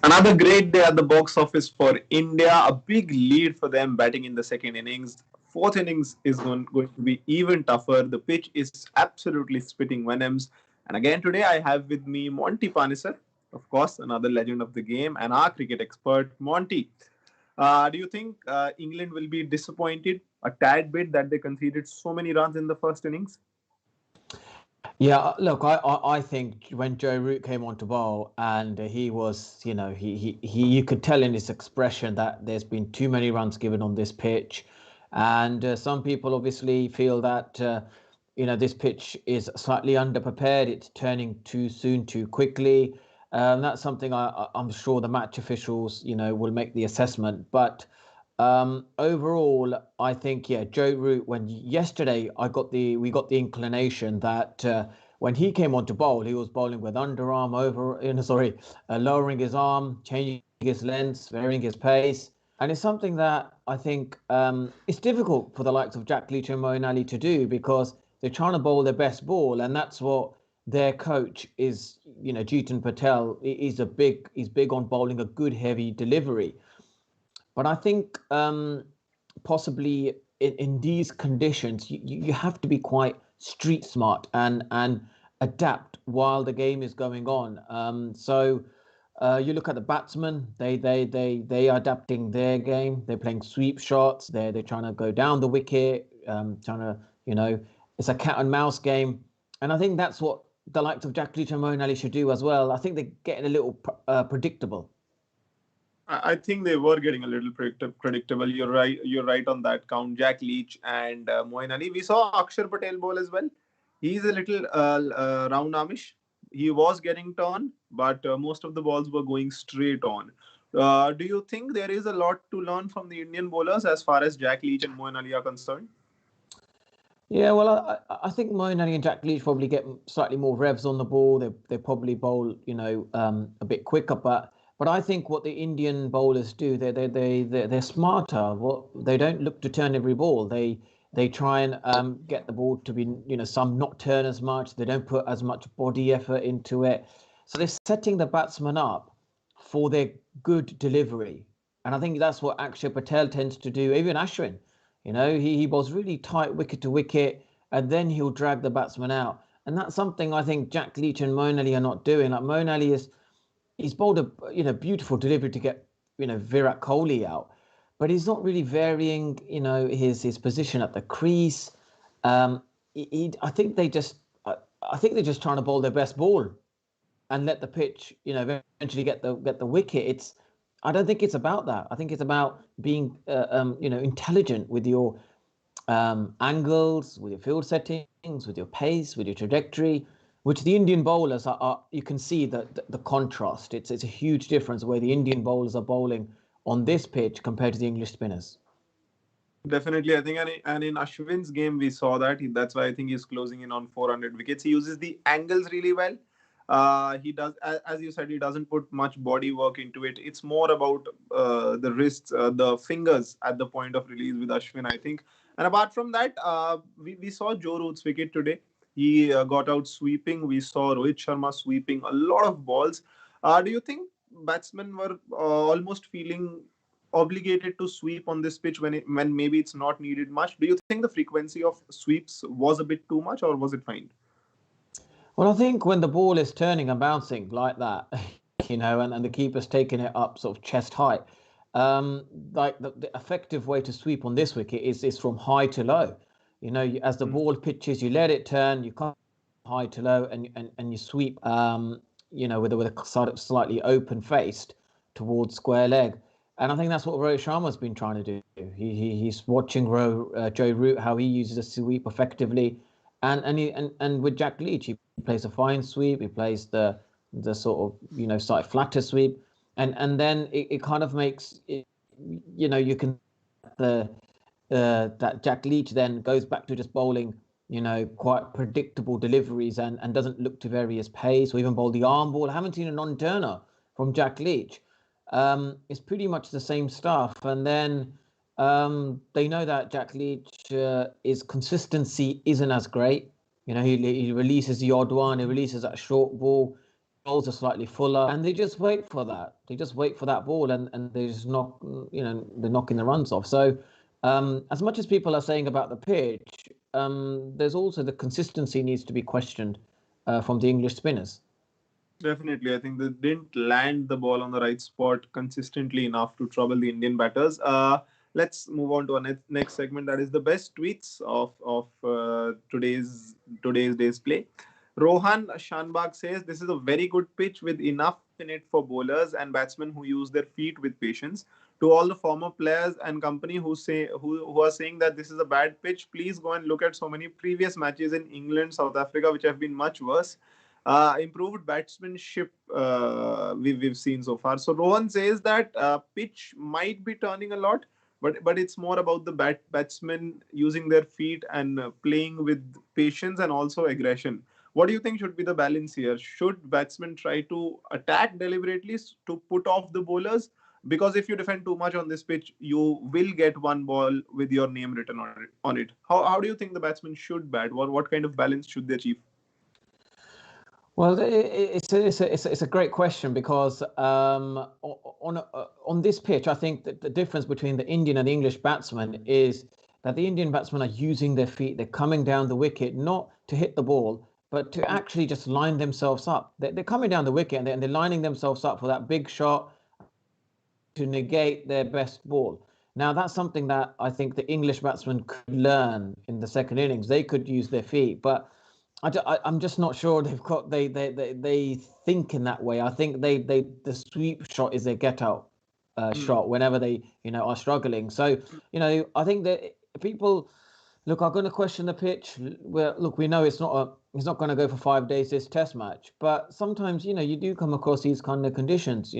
Another great day at the box office for India. A big lead for them batting in the second innings. Fourth innings is going to be even tougher. The pitch is absolutely spitting venoms. And again today I have with me Monty Panisar, of course, another legend of the game, and our cricket expert, Monty. Do you think England will be disappointed a tad bit that they conceded so many runs in the first innings? Yeah, look, I think when Joe Root came on to bowl and he was, you could tell in his expression that there's been too many runs given on this pitch. And some people obviously feel that, this pitch is slightly underprepared. It's turning too soon, too quickly. That's something I'm sure the match officials, will make the assessment. But overall, I think Joe Root. When yesterday we got the inclination that when he came on to bowl, he was bowling with underarm lowering his arm, changing his length, varying his pace, and it's something that I think it's difficult for the likes of Jack Leach and Moeen Ali to do because they're trying to bowl their best ball, and that's what their coach is. Jeetan Patel he's big on bowling a good heavy delivery. But I think possibly in these conditions, you have to be quite street smart and adapt while the game is going on. So you look at the batsmen; they are adapting their game. They're playing sweep shots. They're trying to go down the wicket, trying to it's a cat and mouse game. And I think that's what the likes of Jack Leach and Moeen Ali should do as well. I think they're getting a little predictable. I think they were getting a little predictable. You're right. You're right on that count. Jack Leach and Moeen Ali. We saw Axar Patel bowl as well. He's a little round armish. He was getting turn, but most of the balls were going straight on. Do you think there is a lot to learn from the Indian bowlers as far as Jack Leach and Moeen Ali are concerned? Yeah, well, I think Moeen Ali and Jack Leach probably get slightly more revs on the ball. They probably bowl, a bit quicker. But I think what the Indian bowlers do, they're smarter. They don't look to turn every ball. They try and get the ball to be, some not turn as much. They don't put as much body effort into it. So they're setting the batsman up for their good delivery. And I think that's what Axar Patel tends to do. Even Ashwin. He bowls really tight wicket to wicket, and then he'll drag the batsman out. And that's something I think Jack Leach and Moeen Ali are not doing. Like Moeen Ali he's bowled a beautiful delivery to get Virat Kohli out, but he's not really varying his position at the crease. I think I think they're just trying to bowl their best ball and let the pitch eventually get the wicket. I don't think it's about that. I think it's about being, intelligent with your angles, with your field settings, with your pace, with your trajectory, which the Indian bowlers are you can see the contrast. It's a huge difference where the Indian bowlers are bowling on this pitch compared to the English spinners. Definitely, I think, and in Ashwin's game, we saw that. That's why I think he's closing in on 400 wickets. He uses the angles really well. He does, as you said, he doesn't put much body work into it. It's more about the wrists, the fingers at the point of release with Ashwin, I think. And apart from that, we saw Joe Root's wicket today. He got out sweeping. We saw Rohit Sharma sweeping a lot of balls. Do you think batsmen were almost feeling obligated to sweep on this pitch when maybe it's not needed much? Do you think the frequency of sweeps was a bit too much, or was it fine? Well, I think when the ball is turning and bouncing like that, and the keeper's taking it up sort of chest height, like the effective way to sweep on this wicket is from high to low. As the ball pitches, you let it turn, you come high to low, and you sweep, with a sort of slightly open faced towards square leg. And I think that's what Rohit Sharma's been trying to do. He's watching Joe Root, how he uses a sweep effectively, and with Jack Leach, he plays a fine sweep. He plays the sort of slightly flatter sweep, and then it kind of makes it, you can that Jack Leach then goes back to just bowling quite predictable deliveries and doesn't look to vary his pace or even bowl the arm ball. I haven't seen a non-turner from Jack Leach. It's pretty much the same stuff. And then they know that Jack Leach, his consistency isn't as great. He releases the odd one, he releases that short ball. holes are slightly fuller, and they just wait for that. They just wait for that ball, and they just knock, they're knocking the runs off. So, as much as people are saying about the pitch, there's also the consistency needs to be questioned from the English spinners. Definitely, I think they didn't land the ball on the right spot consistently enough to trouble the Indian batters. Let's move on to our next segment. That is the best tweets of today's day's play. Rohan Shanbag says this is a very good pitch with enough in it for bowlers and batsmen who use their feet with patience. To all the former players and company who are saying that this is a bad pitch, please go and look at so many previous matches in England, South Africa, which have been much worse. Improved batsmanship we've seen so far. So Rohan says that pitch might be turning a lot, but it's more about the batsmen using their feet and playing with patience and also aggression. What do you think should be the balance here? Should batsmen try to attack deliberately to put off the bowlers? Because if you defend too much on this pitch, you will get one ball with your name written on it. How do you think the batsmen should bat? What kind of balance should they achieve? Well, it's a great question because on this pitch, I think that the difference between the Indian and the English batsman is that the Indian batsmen are using their feet. They're coming down the wicket not to hit the ball, but to actually just line themselves up. They're coming down the wicket and they're lining themselves up for that big shot to negate their best ball. Now, that's something that I think the English batsmen could learn in the second innings. They could use their feet, but I'm just not sure they think in that way. I think the sweep shot is their get out shot whenever they are struggling. So I think that people are going to question the pitch. Well, look, we know it's not going to go for 5 days this Test match, but sometimes you do come across these kind of conditions,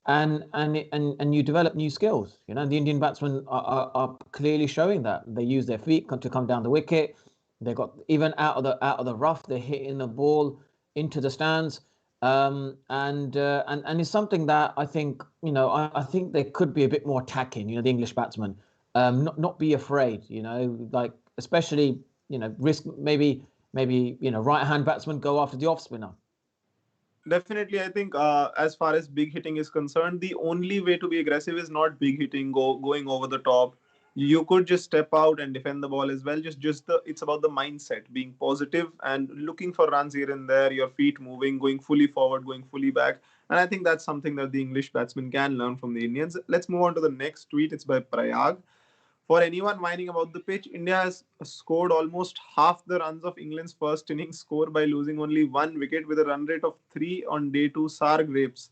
and you develop new skills. The Indian batsmen are clearly showing that they use their feet to come down the wicket. They got even out of the rough. They're hitting the ball into the stands, and it's something that I think I think they could be a bit more attacking. The English batsmen, not be afraid. Like especially risk maybe right hand batsmen go after the off spinner. Definitely, I think as far as big hitting is concerned, the only way to be aggressive is not big hitting, going over the top. You could just step out and defend the ball as well. It's about the mindset, being positive and looking for runs here and there. Your feet moving, going fully forward, going fully back, and I think that's something that the English batsmen can learn from the Indians. Let's move on to the next tweet. It's by Prayag. For anyone whining about the pitch, India has scored almost half the runs of England's first innings score by losing only 1 wicket with a run rate of 3 on day 2 Sar grapes.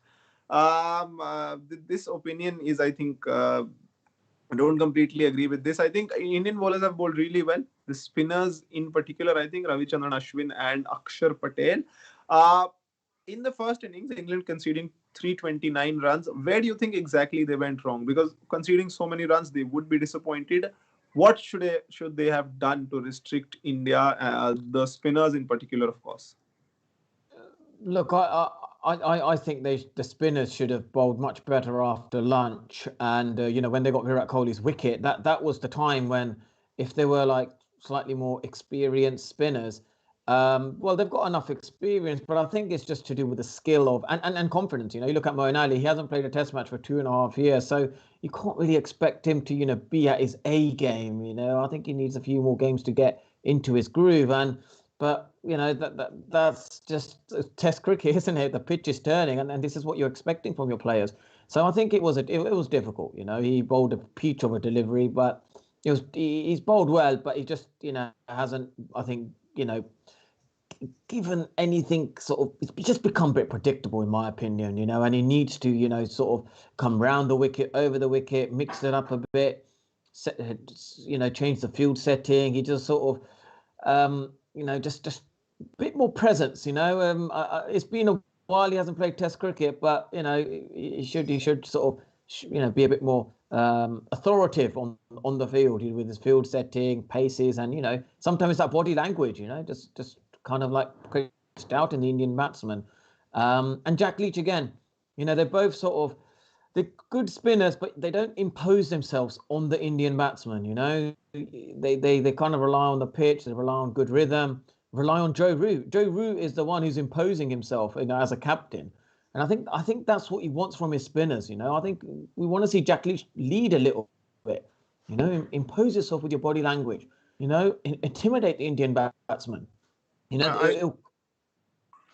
This opinion is, I think, I don't completely agree with this. I think Indian bowlers have bowled really well. The spinners in particular, I think Ravichandran Ashwin and Axar Patel. In the first innings, England conceding 329 runs. Where do you think exactly they went wrong? Because conceding so many runs, they would be disappointed. What should they have done to restrict India, the spinners in particular, of course? Look, I think the spinners should have bowled much better after lunch, and when they got Virat Kohli's wicket, that was the time when, if they were like slightly more experienced spinners, well, they've got enough experience, but I think it's just to do with the skill of and confidence. You look at Moeen Ali; he hasn't played a Test match for 2.5 years, so you can't really expect him to be at his A game. I think he needs a few more games to get into his groove, but that's just Test cricket, isn't it? The pitch is turning, and this is what you're expecting from your players. So I think it was difficult. He bowled a peach of a delivery, but he's bowled well, but he just hasn't, I think, given anything sort of. It's just become a bit predictable in my opinion. And he needs to sort of come round the wicket, over the wicket, mix it up a bit, change the field setting. He just sort of just a bit more presence. It's been a while he hasn't played Test cricket, but he should sort of be a bit more authoritative on the field with his field setting, paces, and sometimes that body language. Just kind of like pushed out in the Indian batsman. And Jack Leach again. They're both sort of. They're good spinners, but they don't impose themselves on the Indian batsman. They kind of rely on the pitch. They rely on good rhythm. rely on Joe Root. Joe Root is the one who's imposing himself, as a captain. And I think that's what he wants from his spinners. I think we want to see Jack Leach lead a little bit. Impose yourself with your body language. Intimidate the Indian batsman. I It'll.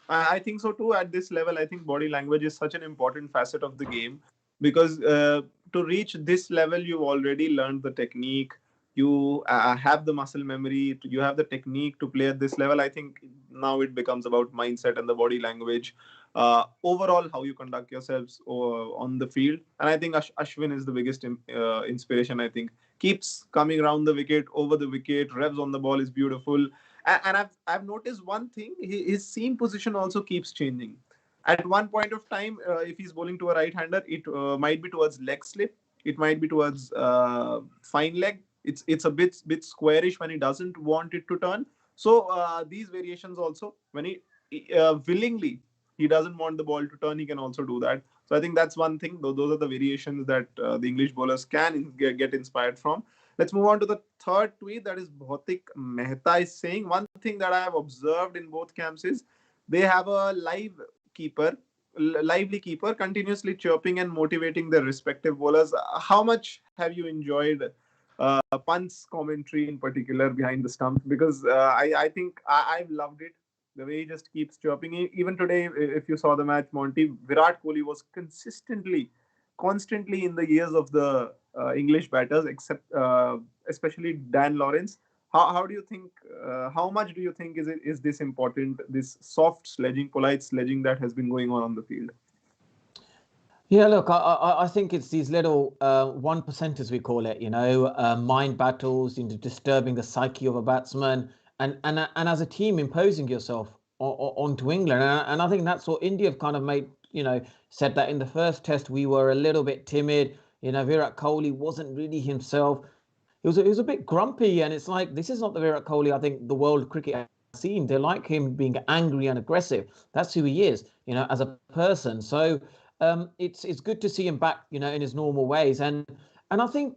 I think so too. At this level, I think body language is such an important facet of the game because to reach this level, you've already learned the technique. You have the muscle memory. You have the technique to play at this level. I think now it becomes about mindset and the body language. Overall, how you conduct yourselves on the field. And I think Ashwin is the biggest inspiration. I think keeps coming around the wicket, over the wicket, revs on the ball is beautiful. And I've noticed one thing: his seam position also keeps changing. At one point of time, if he's bowling to a right-hander, it might be towards leg slip, it might be towards fine leg. It's a bit squarish when he doesn't want it to turn. So these variations also, when he willingly he doesn't want the ball to turn, he can also do that. So I think that's one thing. Those are the variations that the English bowlers can get inspired from. Let's move on to the third tweet. That is Bhautik Mehta is saying, one thing that I have observed in both camps is they have a keeper, lively keeper, continuously chirping and motivating their respective bowlers. How much have you enjoyed Pant's commentary in particular behind the stumps? Because I think I've loved it. The way he just keeps chirping. Even today, if you saw the match, Monty, Virat Kohli was constantly in the ears of the English batters, except especially Dan Lawrence. How do you think? How much do you think is this important? This soft sledging, polite sledging that has been going on the field. Yeah, look, I think it's these little 1% as we call it, mind battles, disturbing the psyche of a batsman, and as a team imposing yourself onto England, and I think that's what India have kind of made. Said that in the first test we were a little bit timid. Virat Kohli wasn't really himself. He was a bit grumpy, and it's like, this is not the Virat Kohli I think the world cricket has seen. They like him being angry and aggressive. That's who he is, as a person. So it's good to see him back, in his normal ways. And I think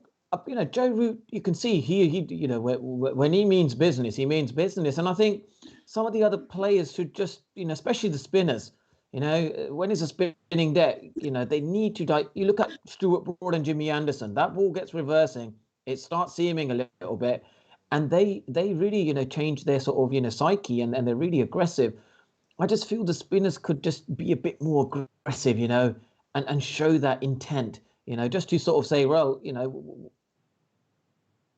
Joe Root, you can see he when he means business, he means business. And I think some of the other players should just, especially the spinners, when it's a spinning deck, they need to, you look at Stuart Broad and Jimmy Anderson, that ball gets reversing, it starts seaming a little bit, and they really, change their sort of, psyche, and they're really aggressive. I just feel the spinners could just be a bit more aggressive, and show that intent, just to sort of say, well,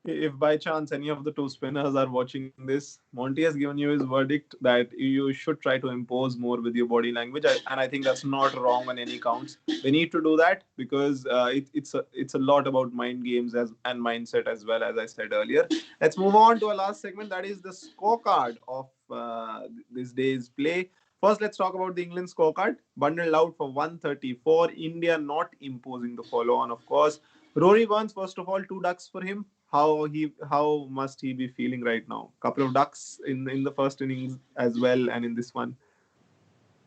if by chance any of the two spinners are watching this, Monty has given you his verdict that you should try to impose more with your body language, and I think that's not wrong on any counts. They need to do that because it's a lot about mind games and mindset as well, as I said earlier. Let's move on to our last segment. That is the scorecard of this day's play. First, let's talk about the England scorecard. Bundled out for 134. India not imposing the follow-on, of course. Rory Burns, first of all, 2 ducks for him. How must he be feeling right now? Couple of ducks in the first innings as well, and in this one.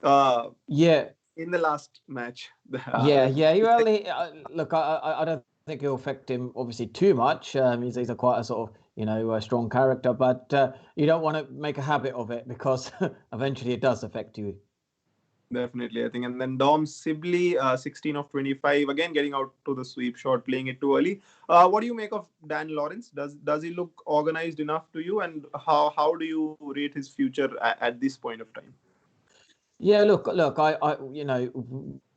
Yeah. In the last match. Yeah. Well, look, I don't think it'll affect him obviously too much. He's a quite a sort of a strong character, but you don't want to make a habit of it because eventually it does affect you. Definitely, I think. And then Dom Sibley, 16 of 25, again getting out to the sweep shot, playing it too early. What do you make of Dan Lawrence? Does he look organized enough to you? And how do you rate his future at this point of time? Yeah, look, I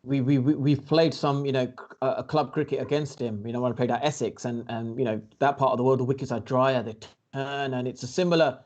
we've played some, a club cricket against him. When I played at Essex, and that part of the world, the wickets are drier, they turn, and it's a similar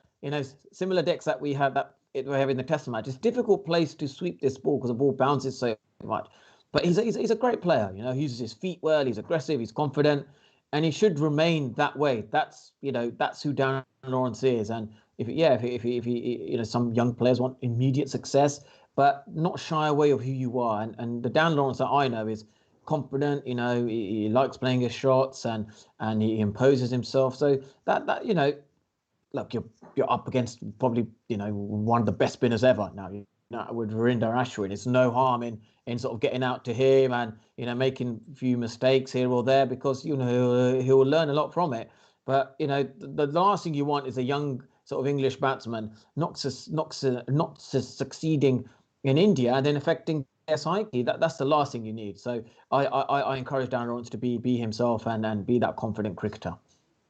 decks that we have in the Test match. It's a difficult place to sweep this ball because the ball bounces so much. But he's a great player. He uses his feet well. He's aggressive. He's confident, and he should remain that way. That's who Dan Lawrence is. And if he, some young players want immediate success, but not shy away of who you are. And the Dan Lawrence that I know is confident. He likes playing his shots, and he imposes himself. So that look, you're up against probably one of the best spinners ever now. With Ravichandran Ashwin, it's no harm in sort of getting out to him and making a few mistakes here or there, because he'll learn a lot from it. But the last thing you want is a young sort of English batsmen not succeeding in India and then affecting their psyche. That's the last thing you need. So I encourage Dan Lawrence to be himself and be that confident cricketer.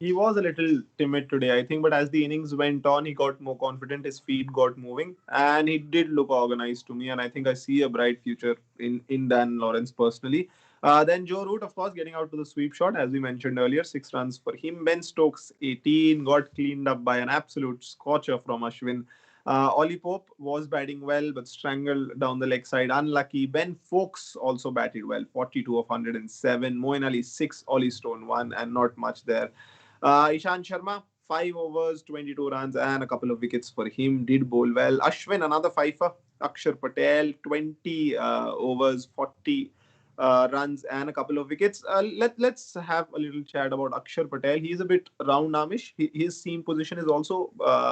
He was a little timid today, I think, but as the innings went on, he got more confident. His feet got moving, and he did look organized to me. And I think I see a bright future in Dan Lawrence personally. Then Joe Root, of course, getting out to the sweep shot, as we mentioned earlier, 6 runs for him. Ben Stokes, 18, got cleaned up by an absolute scorcher from Ashwin. Ollie Pope was batting well, but strangled down the leg side. Unlucky. Ben Foakes also batted well, 42 of 107. Moeen Ali, 6. Ollie Stone, 1, and not much there. Ishant Sharma, 5 overs, 22 runs, and a couple of wickets for him. Did bowl well. Ashwin, another fifer. Axar Patel, 20 overs, 40 runs, and a couple of wickets. Let's have a little chat about Axar Patel. He's a bit round armish. His seam position is also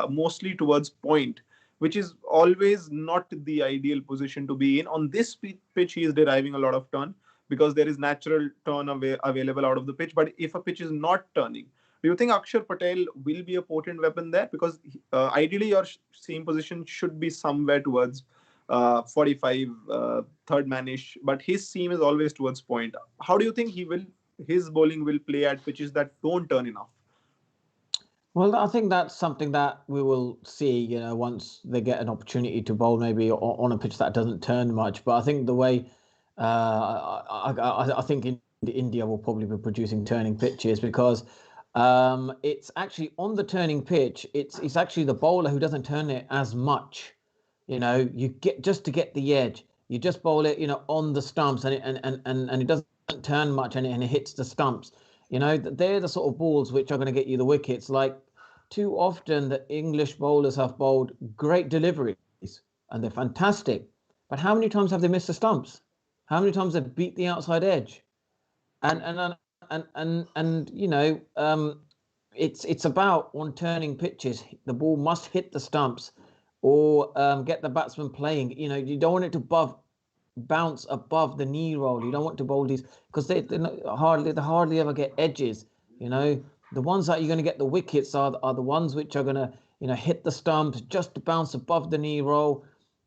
mostly towards point, which is always not the ideal position to be in. On this pitch, he is deriving a lot of turn because there is natural turn available out of the pitch. But if a pitch is not turning, do you think Axar Patel will be a potent weapon there? Because ideally, your seam position should be somewhere towards 45, third manish, but his seam is always towards point. How do you think his bowling will play at pitches that don't turn enough? Well, I think that's something that we will see, once they get an opportunity to bowl maybe on a pitch that doesn't turn much. But I think the way I think India will probably be producing turning pitches because it's actually on the turning pitch. It's actually the bowler who doesn't turn it as much. You get just to get the edge. You just bowl it, on the stumps, and it doesn't turn much, and it hits the stumps. They're the sort of balls which are going to get you the wickets. Like too often, the English bowlers have bowled great deliveries, and they're fantastic. But how many times have they missed the stumps? How many times have they beat the outside edge? It's about on turning pitches. The ball must hit the stumps or get the batsman playing. You don't want it to bounce above the knee roll. You don't want to bowl these because they hardly ever get edges. The ones that you're going to get the wickets are the ones which are going to hit the stumps just to bounce above the knee roll.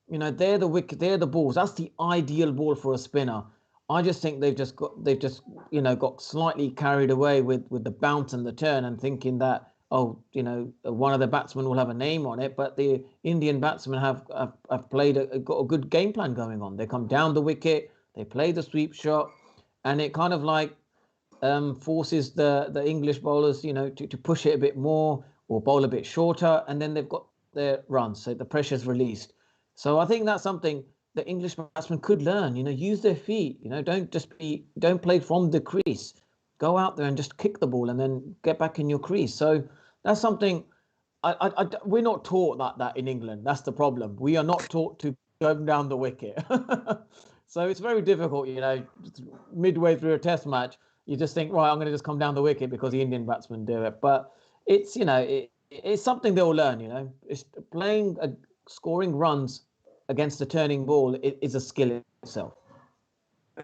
They're the balls. That's the ideal ball for a spinner. I just think they've just got slightly carried away with the bounce and the turn and thinking that one of the batsmen will have a name on it, but the Indian batsmen have got a good game plan going on. They come down the wicket, they play the sweep shot, and it kind of like forces the English bowlers to push it a bit more or bowl a bit shorter, and then they've got their runs, so the pressure's released. So I think that's something the English batsmen could learn. Use their feet. Don't play from the crease. Go out there and just kick the ball and then get back in your crease. So that's something we're not taught that in England. That's the problem. We are not taught to go down the wicket. So it's very difficult, midway through a test match, you just think, right, I'm going to just come down the wicket because the Indian batsmen do it. But it's, it's something they'll learn, It's scoring runs against a turning ball is a skill in itself.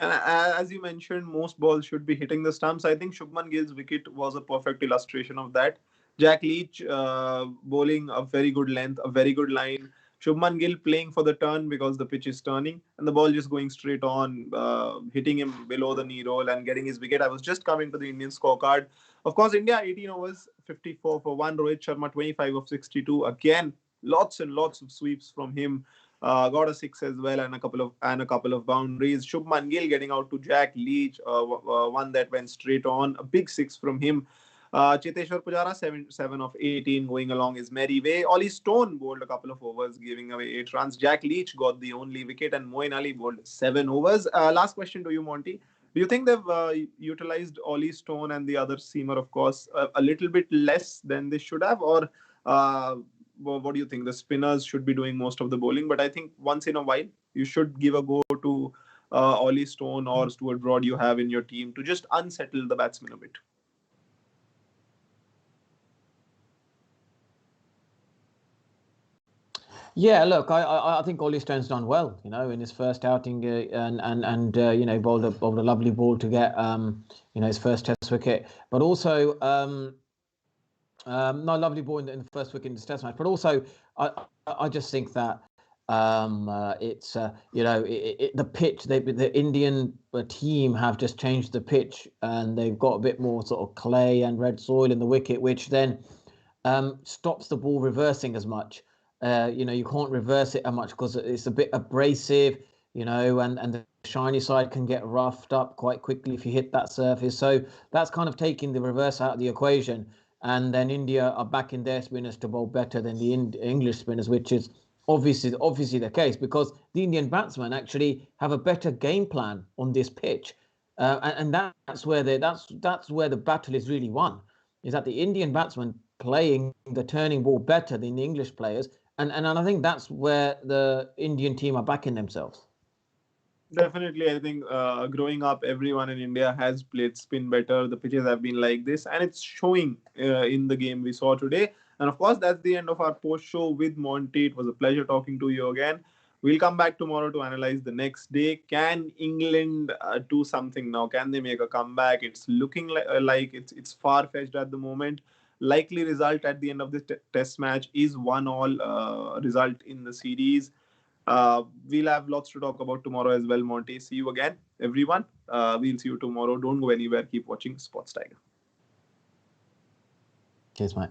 And as you mentioned, most balls should be hitting the stumps. I think Shubman Gill's wicket was a perfect illustration of that. Jack Leach bowling a very good length, a very good line. Shubman Gill playing for the turn because the pitch is turning, and the ball just going straight on, hitting him below the knee roll and getting his wicket. I was just coming to the Indian scorecard. Of course, India 18 overs, 54 for 1. Rohit Sharma 25 of 62. Again, lots and lots of sweeps from him. Got a 6 as well and a couple of boundaries. Shubman Gill getting out to Jack Leach, one that went straight on. A big 6 from him. Cheteshwar Pujara 7 of 18 going along his merry way. Ollie Stone bowled a couple of overs, giving away 8 runs. Jack Leach got the only wicket, and Moeen Ali bowled 7 overs. Last question to you, Monty. Do you think they've utilized Ollie Stone and the other seamer, of course, a little bit less than they should have, or what do you think? The spinners should be doing most of the bowling, but I think once in a while you should give a go to Ollie Stone or Stuart Broad you have in your team to just unsettle the batsman a bit. Yeah, look, I think Ollie Stone's done well, in his first outing, and bowled a lovely ball to get his first Test wicket. But also, No, lovely ball in the first wicket in the Test match, but also I just think that it's the pitch. The Indian team have just changed the pitch, and they've got a bit more sort of clay and red soil in the wicket, which then stops the ball reversing as much. You can't reverse it as much because it's a bit abrasive. And the shiny side can get roughed up quite quickly if you hit that surface. So that's kind of taking the reverse out of the equation. And then India are backing their spinners to bowl better than the English spinners, which is obviously the case because the Indian batsmen actually have a better game plan on this pitch, and that's where the battle is really won. Is that the Indian batsmen playing the turning ball better than the English players, and I think that's where the Indian team are backing themselves. Definitely, I think growing up, everyone in India has played spin better. The pitches have been like this, and it's showing in the game we saw today. And of course, that's the end of our post show with Monty. It was a pleasure talking to you again. We'll come back tomorrow to analyze the next day. Can England do something now? Can they make a comeback? It's looking like it's far fetched at the moment. Likely result at the end of this test match is 1-1 result in the series. We'll have lots to talk about tomorrow as well, Monty. See you again, everyone. We'll see you tomorrow. Don't go anywhere. Keep watching Sports Tiger. Cheers, mate.